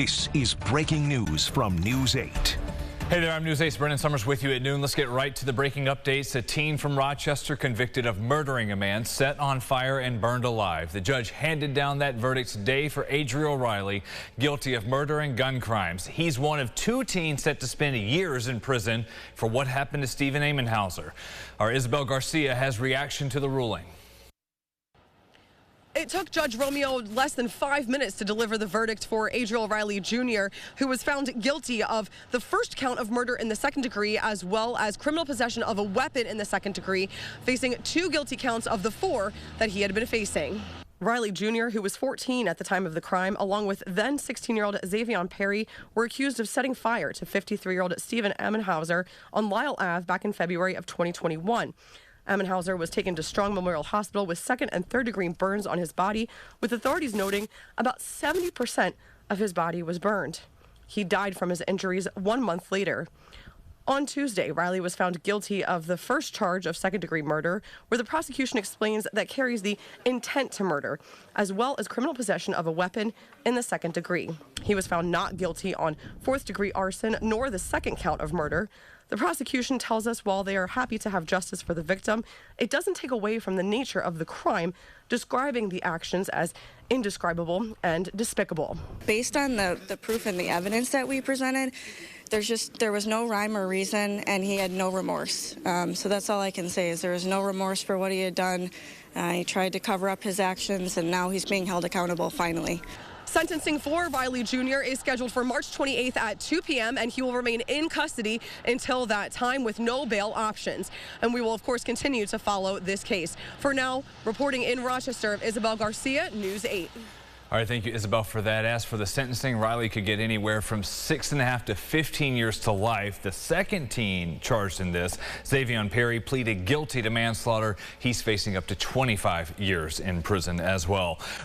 This is breaking news from News 8. Hey there, I'm News 8's Brennan Summers with you at noon. Let's get right to the breaking updates. A teen from Rochester convicted of murdering a man set on fire and burned alive. The judge handed down that verdict today for Adriel Riley, guilty of murder and gun crimes. He's one of two teens set to spend years in prison for what happened to Stephen Amenhauser. Our Isabel Garcia has reaction to the ruling. It took Judge Romeo less than 5 minutes to deliver the verdict for Adriel Riley Jr., who was found guilty of the first count of murder in the second degree, as well as criminal possession of a weapon in the second degree, facing 2 guilty counts of the 4 that he had been facing. Riley Jr., who was 14 at the time of the crime, along with then 16-year-old Xavion Perry, were accused of setting fire to 53-year-old Stephen Amenhauser on Lyell Ave back in February of 2021. Amenhauser was taken to Strong Memorial Hospital with second and third degree burns on his body, with authorities noting about 70% of his body was burned. He died from his injuries 1 month later. On Tuesday, Riley was found guilty of the first charge of second-degree murder, where the prosecution explains that carries the intent to murder, as well as criminal possession of a weapon in the second degree. He was found not guilty on fourth-degree arson nor the second count of murder. The prosecution tells us while they are happy to have justice for the victim, it doesn't take away from the nature of the crime, describing the actions as indescribable and despicable. Based on the proof and the evidence that we presented, there was no rhyme or reason, and he had no remorse. So that's all I can say is there was no remorse for what he had done. He tried to cover up his actions, and now he's being held accountable finally. Sentencing for Riley Jr. is scheduled for March 28th at 2 p.m. and he will remain in custody until that time with no bail options. And we will, of course, continue to follow this case. For now, reporting in Rochester, Isabel Garcia, News 8. All right, thank you, Isabel, for that. As for the sentencing, Riley could get anywhere from 6.5 to 15 years to life. The second teen charged in this, Xavion Perry, pleaded guilty to manslaughter. He's facing up to 25 years in prison as well.